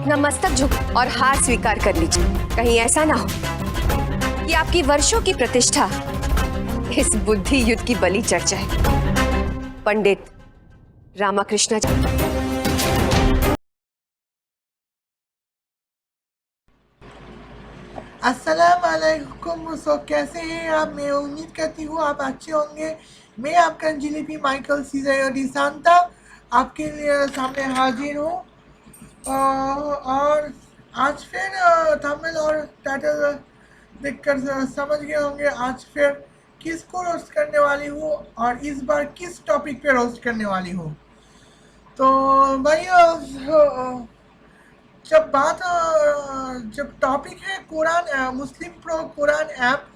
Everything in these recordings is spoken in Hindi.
अपना मस्तक झुक और हार स्वीकार कर लीजिए। कहीं ऐसा ना हो कि आपकी वर्षों की प्रतिष्ठा इस बुद्धि युद्ध की बलि चढ़ जाए। पंडित रामाकृष्णाचार्य। अस्सलाम वालेकुम। सो कैसे हैं आप? मैं उम्मीद करती हूँ आप अच्छे होंगे। मैं आपका जिलेबी माइकल सीजर सांता आपके लिए सामने हाजिर हूँ। और आज फिर थंबनेल और टाइटल देखकर समझ गए होंगे आज फिर किसको रोस्ट करने वाली हूँ और इस बार किस टॉपिक पे रोस्ट करने वाली हूँ। तो भाई जब टॉपिक है कुरान, मुस्लिम प्रो कुरान ऐप,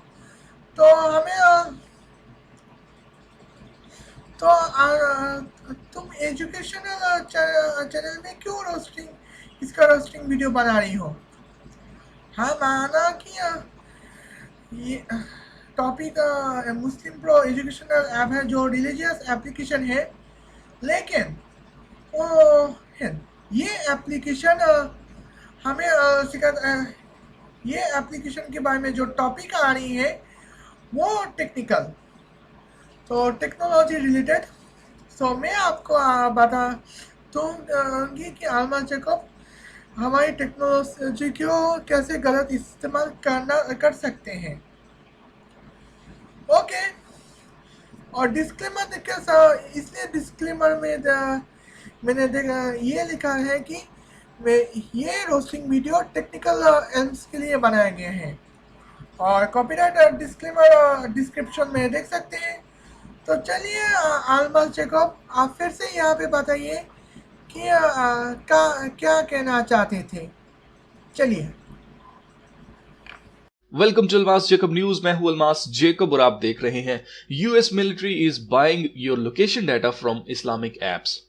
तो हमें तुम एजुकेशनल चैनल में क्यों इसका रोस्टिंग वीडियो बना रही हो? हाँ, माना कि ये टॉपिक मुस्लिम प्रो एजुकेशनल ऐप है जो रिलीजियस एप्लीकेशन है, लेकिन वो ये एप्लीकेशन हमें ये एप्लीकेशन के बारे में जो टॉपिक आ रही है वो टेक्निकल, तो टेक्नोलॉजी रिलेटेड। सो मैं आपको बता दूँगी कि आलमा जैकब हमारी टेक्नोलॉजी को कैसे गलत इस्तेमाल कर सकते हैं। ओके, और डिस्क्लेमर देखिए, इसलिए डिस्क्लेमर में मैंने देखा ये लिखा है कि ये रोस्टिंग वीडियो टेक्निकल एम्स के लिए बनाए गए हैं, और कॉपीराइट डिस्क्लेमर डिस्क्रिप्शन में देख सकते हैं। तो चलिए आलमा जैकब आप फिर से यहाँ पे बताइए कि क्या कहना चाहते थे। चलिए। Welcome to Almas Jacob news. मैं हूं अलमास जेकब और आप देख रहे हैं US military is buying your location data from Islamic apps.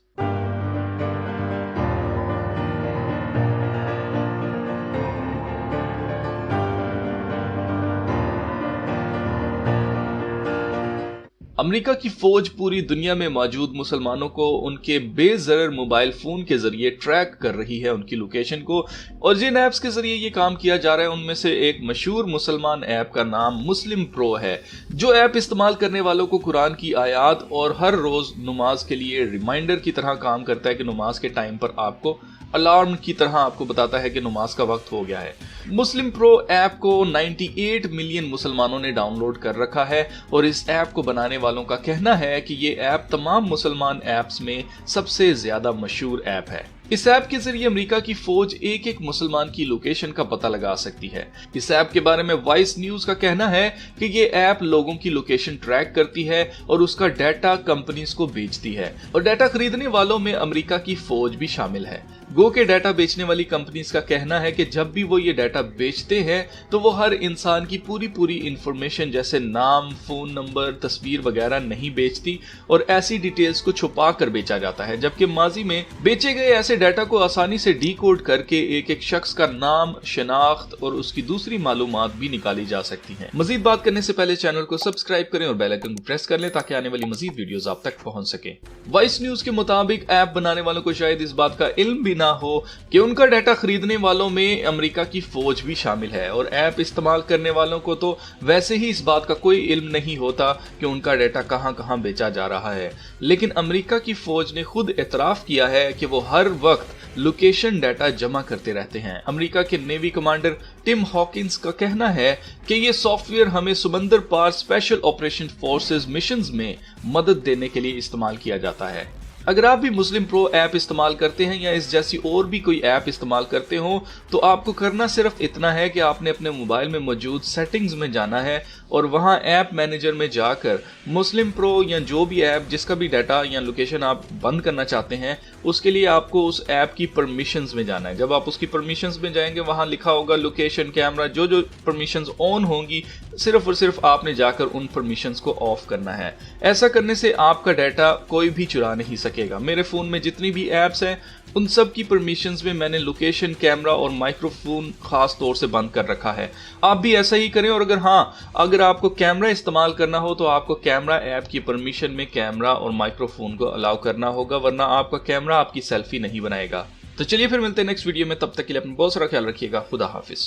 America की फौज पूरी दुनिया में मौजूद मुसलमानों को उनके बेज़रर मोबाइल फोन के जरिए ट्रैक कर रही है, उनकी लोकेशन को। और जिन ऐप्स के जरिए ये काम किया जा रहा है उनमें से एक मशहूर मुसलमान ऐप का नाम मुस्लिम प्रो है, जो ऐप इस्तेमाल करने वालों को कुरान की आयात और हर रोज नमाज के लिए रिमाइंडर की तरह काम करता है कि नमाज के टाइम पर आपको अलार्म की तरह आपको बताता है कि नमाज का वक्त हो गया है। मुस्लिम प्रो ऐप को 98 मिलियन मुसलमानों ने डाउनलोड कर रखा है और इस ऐप को बनाने वालों का कहना है कि ये ऐप तमाम मुसलमान ऐप्स में सबसे ज्यादा मशहूर ऐप है। इस ऐप के जरिए अमेरिका की फौज एक एक मुसलमान की लोकेशन का पता लगा सकती है। इस ऐप के बारे में वाइस न्यूज का कहना है कि ये ऐप लोगों की लोकेशन ट्रैक करती है और उसका डाटा कंपनीज को बेचती है, और डाटा खरीदने वालों में अमेरिका की फौज भी शामिल है। गो के डाटा बेचने वाली कंपनीज का कहना है कि जब भी वो ये डाटा बेचते हैं तो वो हर इंसान की पूरी इंफॉर्मेशन जैसे नाम, फोन नंबर, तस्वीर वगैरह नहीं बेचती और ऐसी डिटेल्स को छुपा कर बेचा जाता है, जबकि माजी में बेचे गए ऐसे डाटा को आसानी से डीकोड करके एक एक शख्स का नाम, शनाख्त और उसकी दूसरी मालूमात भी निकाली जा सकती हैं। मजीद बात करने से पहले चैनल को सब्सक्राइब करें और बेल आइकन को प्रेस कर लें ताकि आने वाली मजीद वीडियोस आप तक पहुंच सके। वाइस न्यूज के मुताबिक ऐप बनाने वालों को शायद इस बात का इल्म भी ना हो कि उनका डाटा खरीदने वालों में अमेरिका की फौज भी शामिल है, और ऐप इस्तेमाल करने वालों को तो वैसे ही इस बात का कोई इल्म नहीं होता कि उनका डाटा कहां कहां बेचा जा रहा है। लेकिन अमेरिका की फौज ने खुद एतराफ किया है कि वो हर वक्त लोकेशन डाटा जमा करते रहते हैं। अमेरिका के नेवी कमांडर टिम हॉकिंस का कहना है कि ये सॉफ्टवेयर हमें समंदर पार स्पेशल ऑपरेशन फोर्सेस मिशंस में मदद देने के लिए इस्तेमाल किया जाता है। अगर आप भी मुस्लिम प्रो ऐप इस्तेमाल करते हैं या इस जैसी और भी कोई ऐप इस्तेमाल करते हो तो आपको करना सिर्फ इतना है कि आपने अपने मोबाइल में मौजूद सेटिंग्स में जाना है और वहां ऐप मैनेजर में जाकर मुस्लिम प्रो या जो भी ऐप जिसका भी डाटा या लोकेशन आप बंद करना चाहते हैं उसके लिए आपको उस ऐप की परमिशंस में जाना है। जब आप उसकी परमिशंस में जाएंगे वहां लिखा होगा लोकेशन, कैमरा, जो जो परमिशंस ऑन होंगी सिर्फ और सिर्फ आपने जाकर उन परमिशंस को ऑफ करना है। ऐसा करने से आपका डाटा कोई भी चुरा नहीं सकेगा। मेरे फोन में जितनी भी ऐप्स हैं उन सब की परमिशंस में मैंने लोकेशन, कैमरा और माइक्रोफोन खास तौर से बंद कर रखा है। आप भी ऐसा ही करें। और अगर आपको कैमरा इस्तेमाल करना हो तो आपको कैमरा ऐप की परमिशन में कैमरा और माइक्रोफोन को अलाउ करना होगा, वरना आपका कैमरा आपकी सेल्फी नहीं बनाएगा। तो चलिए फिर मिलते हैं नेक्स्ट वीडियो में, तब तक के लिए अपना बहुत सारा ख्याल रखिएगा। खुदा हाफिज।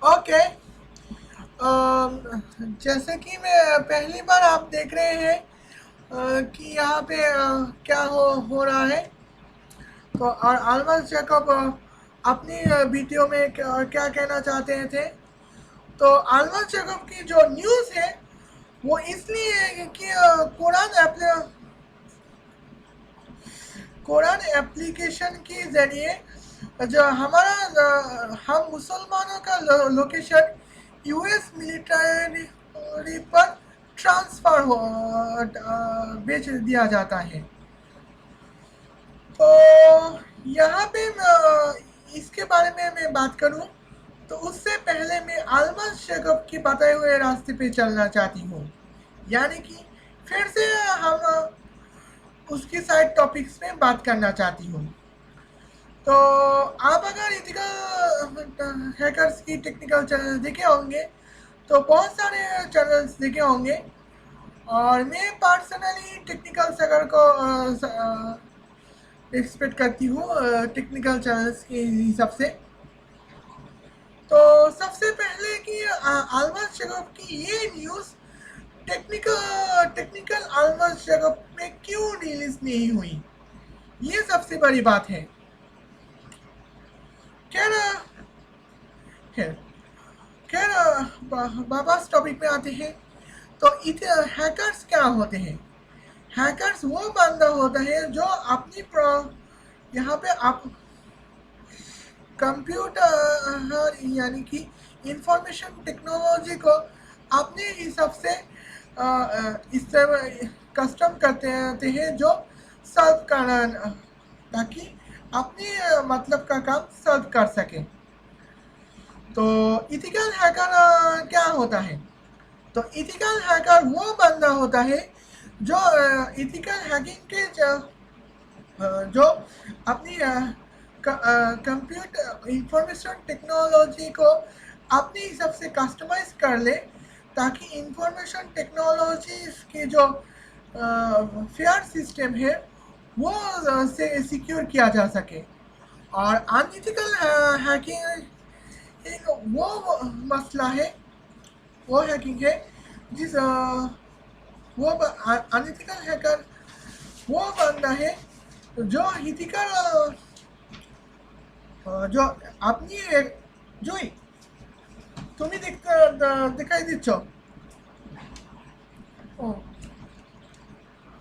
ओके, जैसे कि मैं पहली बार आप देख रहे हैं कि यहाँ पे क्या हो रहा है, तो और आलमस जैकब अपनी वीडियो में क्या कहना चाहते थे। तो आलमस जैकब की जो न्यूज़ है वो इसलिए है कि कुरान एप्लीकेशन के ज़रिए जो हम मुसलमानों का लोकेशन यूएस मिलिट्री पर ट्रांसफ़र भेज दिया जाता है। तो यहाँ पे इसके बारे में मैं बात करूँ तो उससे पहले मैं आलमस जैकब की बताए हुए रास्ते पे चलना चाहती हूँ, यानी कि फिर से हम उसकी साइड टॉपिक्स में बात करना चाहती हूँ। तो आप अगर इथिकल हैकर्स की टेक्निकल चैनल देखे होंगे तो बहुत सारे चैनल्स देखे होंगे, और मैं पर्सनली टेक्निकल हैकर को एक्सपेक्ट करती हूँ टेक्निकल चैनल्स के हिसाब से। तो सबसे पहले कि आलमस जैकब की ये न्यूज़ टेक्निकल आलमस जैकब में क्यों रिलीज नहीं हुई, ये सबसे बड़ी बात है। खैर वापस टॉपिक में आते हैं। तो हैकर्स क्या होते हैं? हैकर्स वो बंदा होता है जो अपनी यहाँ पे आप कंप्यूटर यानी कि इंफॉर्मेशन टेक्नोलॉजी को अपने हिसाब से कस्टम करते रहते हैं जो सॉल्व करना, ताकि अपने मतलब का काम सॉल्व कर सके। तो इथिकल हैकर क्या होता है? तो इथिकल हैकर वो बंदा होता है जो इथिकल हैकिंग के जो अपनी कंप्यूटर इंफॉर्मेशन टेक्नोलॉजी को अपने हिसाब से कस्टमाइज कर ले, ताकि इंफॉर्मेशन टेक्नोलॉजी के जो फेयर सिस्टम है वो से सिक्योर किया जा सके। और अनइथिकल हैकिंग एक वो मसला है, वो हैकिंग है जिस वो अनइथिकल हैकर वो बंदा है जो इथिकल जो अपनी जो तुम्हें दिखाई दिচ্ছ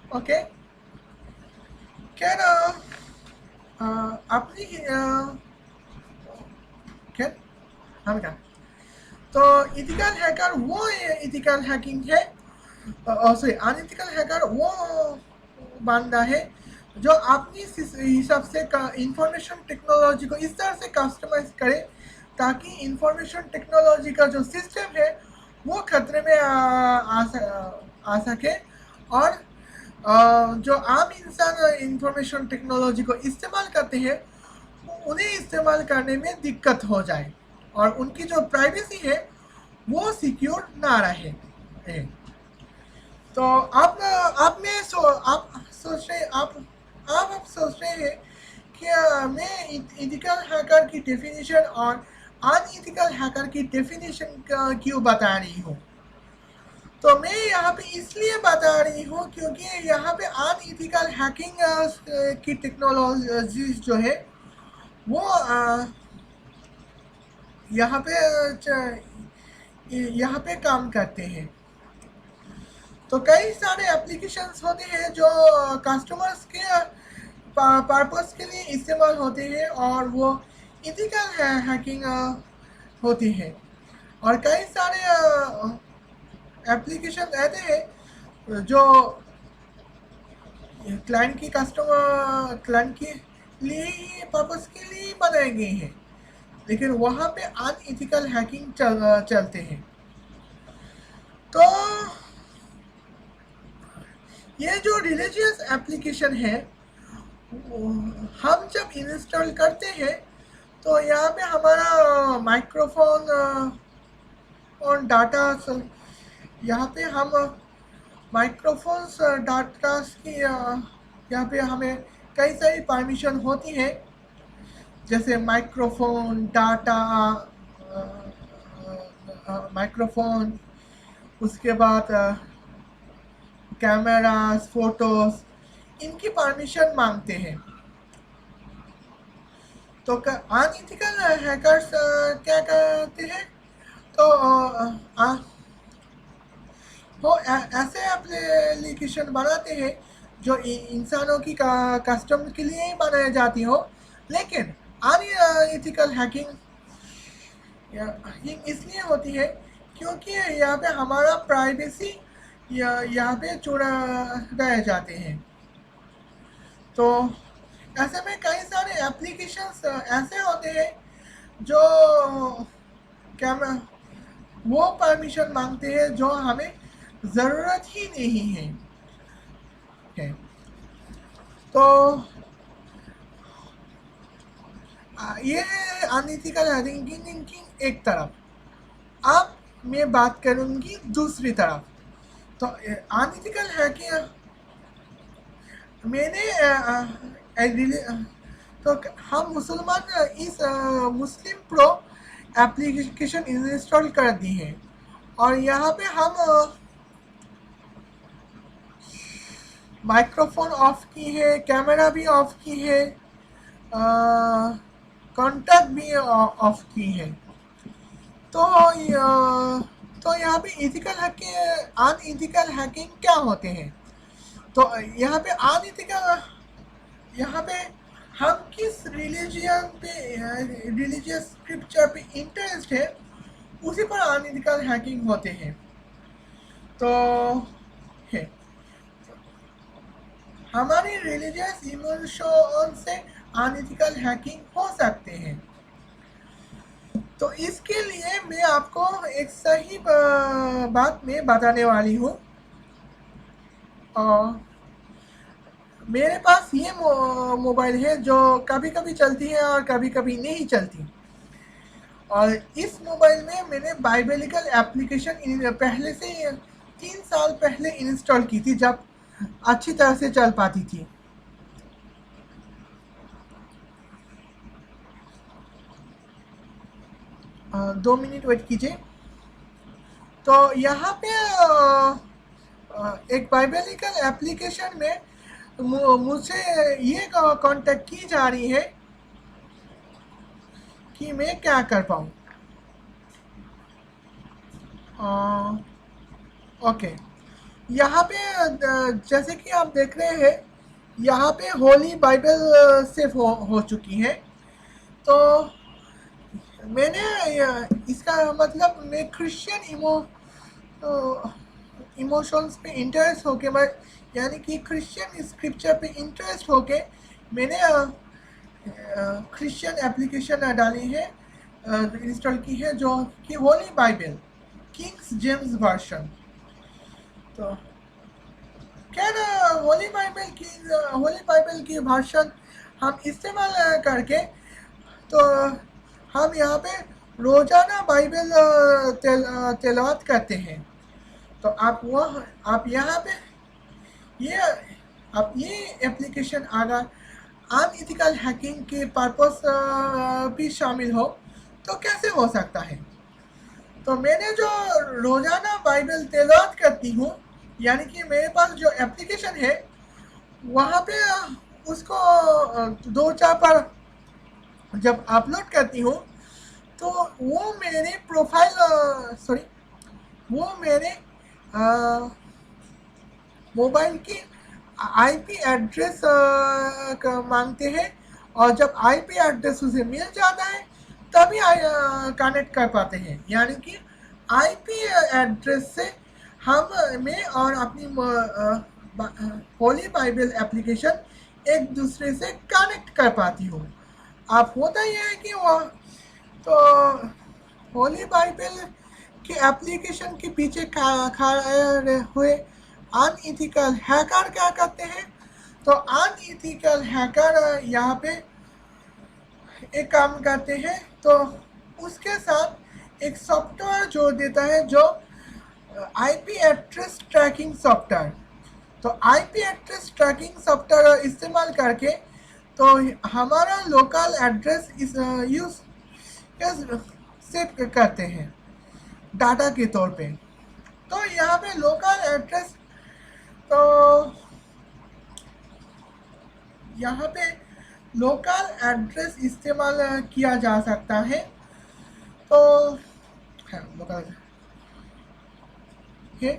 ओके, क्या अपनी क्या हम क्या, तो इथिकल हैकर वो इथिकल हैकिंग है, सॉरी अनइथिकल हैकर वो बंदा है जो अपनी हिसाब से इंफॉर्मेशन टेक्नोलॉजी को इस तरह से कस्टमाइज करे ताकि इंफॉर्मेशन टेक्नोलॉजी का जो सिस्टम है वो खतरे में आ सके, और जो आम इंसान इंफॉर्मेशन टेक्नोलॉजी को इस्तेमाल करते हैं उन्हें इस्तेमाल करने में दिक्कत हो जाए और उनकी जो प्राइवेसी है वो सिक्योर ना रहे। तो आप सोच रहे हैं कि मैं इथिकल हैकर की डेफिनेशन और अनइथिकल हैकर की डेफिनेशन क्यों बता रही हूँ? तो मैं यहाँ पे इसलिए बता रही हूँ क्योंकि यहाँ पे अनइथिकल हैकिंग की टेक्नोलॉजी जो है वो यहाँ पे काम करते हैं। तो कई सारे एप्लीकेशंस होते हैं जो कस्टमर्स के पर्पस के लिए इस्तेमाल होते हैं और वो इथिकल हैकिंग होती है, और कई सारे एप्लीकेशन ऐसे हैं जो क्लाइंट के लिए पर्पस के लिए बनाए गए हैं, लेकिन वहाँ पे अनइथिकल हैकिंग चलते हैं। तो ये जो रिलीजियस एप्लीकेशन है हम जब इंस्टॉल करते हैं तो यहाँ पे हमारा माइक्रोफोन और डाटा, यहाँ पे हम माइक्रोफोन्स डाटा की यहाँ पे हमें कई सारी परमिशन होती है, जैसे माइक्रोफोन, डाटा, माइक्रोफोन, उसके बाद कैमरास, फोटोज, इनकी परमिशन मांगते हैं। तो अनइथिकल हैकर्स क्या करते हैं, तो वो ऐसे एप्लीकेशन बनाते हैं जो इंसानों की कस्टम के लिए ही बनाई जाती हो, लेकिन अनइथिकल हैकिंग इसलिए होती है क्योंकि यहाँ पे हमारा प्राइवेसी यहाँ पे चुराए जाते हैं। तो ऐसे में कई सारे एप्लीकेशंस ऐसे होते हैं जो कैमरा वो परमिशन मांगते हैं जो हमें ज़रूरत ही नहीं है। तो ये अनइथिकल हैकिंग की एक तरफ। अब मैं बात करूंगी दूसरी तरफ। तो अनइथिकल हैकिंग मैंने तो हम मुसलमान इस मुस्लिम प्रो एप्लीकेशन इंस्टॉल कर दी है, और यहाँ पे हम माइक्रोफोन ऑफ की है, कैमरा भी ऑफ की है, कॉन्टैक्ट भी ऑफ की है। तो यहाँ पे इथिकल हैकिंग, अनइथिकल हैकिंग क्या होते हैं? तो यहाँ पे अनइथिकल, यहाँ पे हम किस रिलीजियन पे, रिलीजियस स्क्रिप्चर पे इंटरेस्ट है, उसी पर अनइथिकल हैकिंग होते हैं। तो है हमारी रिलीजियस इमोशन से अनइथिकल हैकिंग हो सकते हैं। तो इसके लिए मैं आपको एक सही बात मैं बताने वाली हूँ। मेरे पास ये मोबाइल है जो कभी कभी चलती है और कभी कभी नहीं चलती, और इस मोबाइल में मैंने बाइबलिकल एप्लीकेशन पहले से 3 साल पहले इंस्टॉल की थी, जब अच्छी तरह से चल पाती थी। दो मिनट वेट कीजिए। तो यहाँ पे एक बाइबलिकल एप्लीकेशन में मुझसे ये कांटेक्ट की जा रही है कि मैं क्या कर पाऊँ। ओके, यहाँ पे जैसे कि आप देख रहे हैं, यहाँ पे होली बाइबल सेव हो चुकी है। तो मैंने इसका मतलब मैं क्रिश्चियन इमोशंस पे इंटरेस्ट होके, मैं यानी कि क्रिश्चियन स्क्रिप्चर पे इंटरेस्ट होके मैंने क्रिश्चियन एप्लीकेशन डाली है, इंस्टॉल की है, जो कि Holi Bible Kings James version. तो क्या ना होली बाइबल की वर्जन हम इस्तेमाल करके, तो हम यहाँ पे रोजाना बाइबल तिलावत करते हैं। तो आप यहाँ पे ये एप्लीकेशन अगर अनइथिकल हैकिंग के पर्पस भी शामिल हो तो कैसे हो सकता है? तो मैंने जो रोजाना बाइबल तिलावत करती हूँ, यानी कि मेरे पास जो एप्लीकेशन है वहाँ पे उसको 2-4 पर जब अपलोड करती हूँ, तो वो मेरे मोबाइल की आईपी एड्रेस मांगते हैं, और जब आईपी एड्रेस उसे मिल जाता है तभी कनेक्ट कर पाते हैं। यानी कि आईपी एड्रेस से मैं और अपनी होली बाइबल एप्लीकेशन एक दूसरे से कनेक्ट कर पाती हूँ। आप होता ही है कि वो तो होली बाइबल के एप्लीकेशन के पीछे खड़े हुए अनइथिकल हैकर क्या करते हैं? तो अनइथिकल हैकर यहाँ पे एक काम करते हैं, तो उसके साथ एक सॉफ्टवेयर जोड़ देता है, जो आईपी एड्रेस ट्रैकिंग सॉफ्टवेयर। तो आईपी एड्रेस ट्रैकिंग सॉफ्टवेयर इस्तेमाल करके तो हमारा लोकल एड्रेस इस यूज सेव करते हैं डाटा के तौर पे। तो यहाँ पे लोकल एड्रेस, तो यहाँ पे लोकल एड्रेस इस्तेमाल किया जा सकता है। तो लोकल है,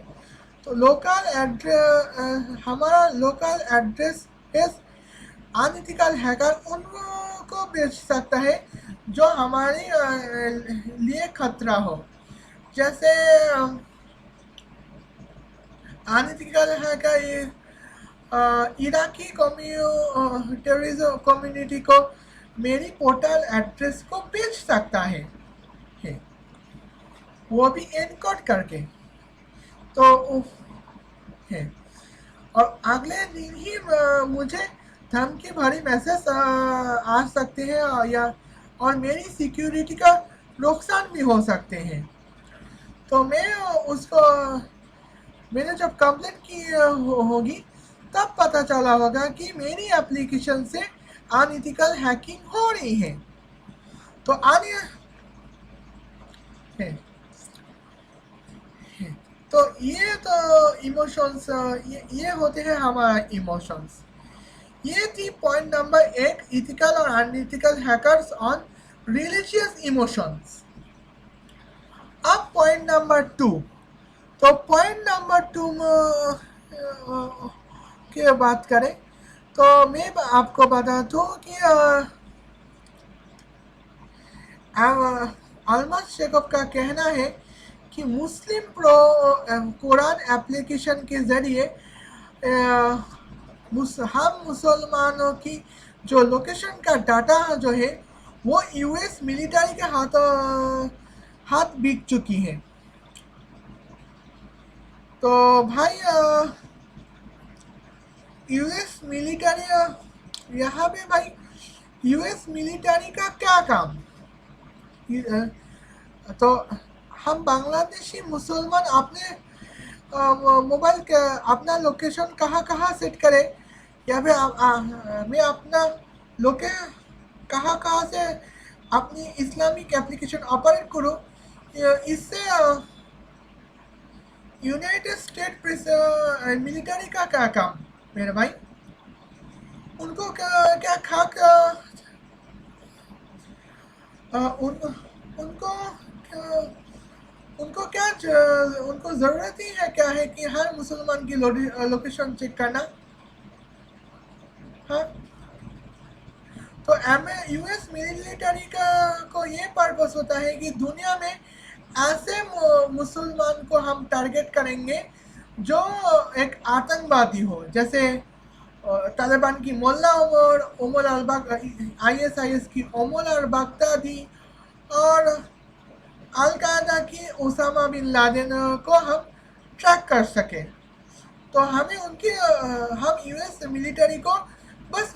तो लोकल एड्रेस, हमारा लोकल एड्रेस अनइथिकल हैकर उनको बेच सकता है जो हमारे लिए खतरा हो। जैसे unethical hacker Iraqi terrorism community को मेरी पोर्टल एड्रेस को बेच सकता है, वो भी एनकोड करके। तो है, और अगले दिन ही मुझे धमकी भरी मैसेज आ सकते हैं और मेरी सिक्योरिटी का नुकसान भी हो सकते हैं। तो मैंने जब कंप्लेंट की होगी तब पता चला होगा कि मेरी एप्लीकेशन से अनइथिकल हैकिंग हो रही है। तो तो ये तो इमोशंस, ये होते हैं हमारे इमोशंस। ये थी पॉइंट नंबर 1, इथिकल और unethical hackers on religious emotions. अब पॉइंट नंबर 2। तो पॉइंट नंबर 2 की बात करें तो मैं आपको बता दूं कि अल्मस शेखब का कहना है कि मुस्लिम प्रो कुरान एप्लीकेशन के ज़रिए हम मुसलमानों की जो लोकेशन का डाटा जो है वो यूएस मिलिट्री के हाथ बिक चुकी है। तो भाई यूएस मिलिट्री, यहाँ पे भाई यूएस मिलिट्री का क्या काम? तो हम बांग्लादेशी मुसलमान अपने मोबाइल का अपना लोकेशन कहाँ सेट करें, या फिर मैं अपना कहाँ से अपनी इस्लामिक एप्लीकेशन ऑपरेट करूँ, इससे यूनाइटेड स्टेट मिलिट्री का क्या काम मेरे भाई? उनको क्या खाक उनको ज़रूरत ही है क्या है कि हर मुसलमान की लोकेशन चेक करना? हाँ, तो यूएस मिलिट्री को ये पर्पस होता है कि दुनिया में ऐसे मुसलमान को हम टारगेट करेंगे जो एक आतंकवादी हो, जैसे तालिबान की मोल्ला उमर ISIS की उमर अल-बगदादी और अल-कायदा की उसामा बिन लादेन को हम ट्रैक कर सके। तो हमें हम यूएस मिलिट्री को बस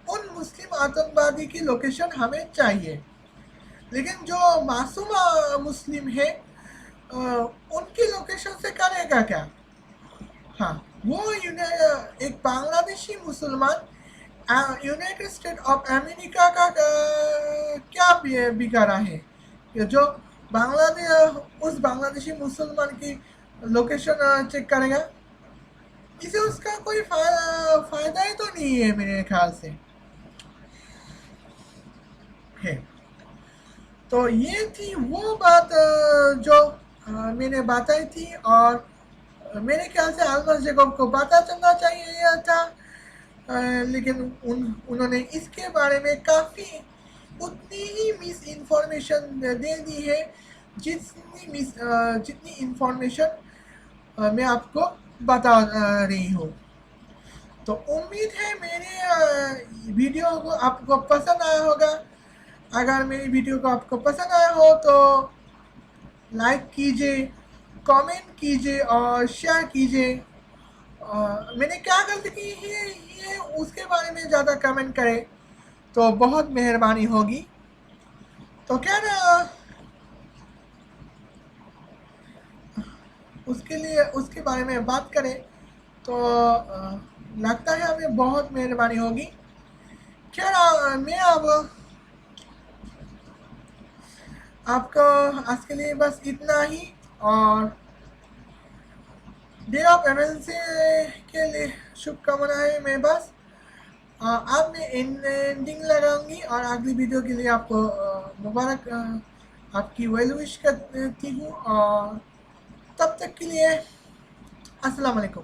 उन मुस्लिम आतंकवादी की लोकेशन हमें चाहिए, लेकिन जो मासूम मुस्लिम है उनकी लोकेशन से करेगा क्या? हाँ, वो एक बांग्लादेशी मुसलमान यूनाइटेड स्टेट ऑफ अमेरिका का क्या बिगाड़ा है जो उस बांग्लादेशी मुसलमान की लोकेशन चेक करेगा? इसे उसका कोई फायदा ही तो नहीं है मेरे ख्याल से है। तो ये थी वो बात जो मैंने बताई थी, और मेरे ख्याल से अल्मस जेकब को पता चलना चाहिए था, लेकिन उन्होंने इसके बारे में काफ़ी उतनी ही मिस इन्फॉर्मेशन दे दी है जितनी इन्फॉर्मेशन मैं आपको बता रही हूँ। तो उम्मीद है मेरे वीडियो को आपको पसंद आया होगा। अगर मेरी वीडियो को आपको पसंद आया हो तो लाइक कीजिए, कमेंट कीजिए और शेयर कीजिए। मैंने क्या गलती की है ये उसके बारे में ज़्यादा कमेंट करें तो बहुत मेहरबानी होगी। तो क्या ना उसके बारे में बात करें तो लगता है हमें बहुत मेहरबानी होगी। खैर मैं अब आपको आज के लिए बस इतना ही, और डे ऑफ एमएलसी के लिए शुभकामनाएं मैं बस अब मैं एंडिंग लगाऊंगी, और अगली वीडियो के लिए आपको मुबारक आपकी वेल विश करती हूँ, और तब तक के लिए अस्सलाम वालेकुम।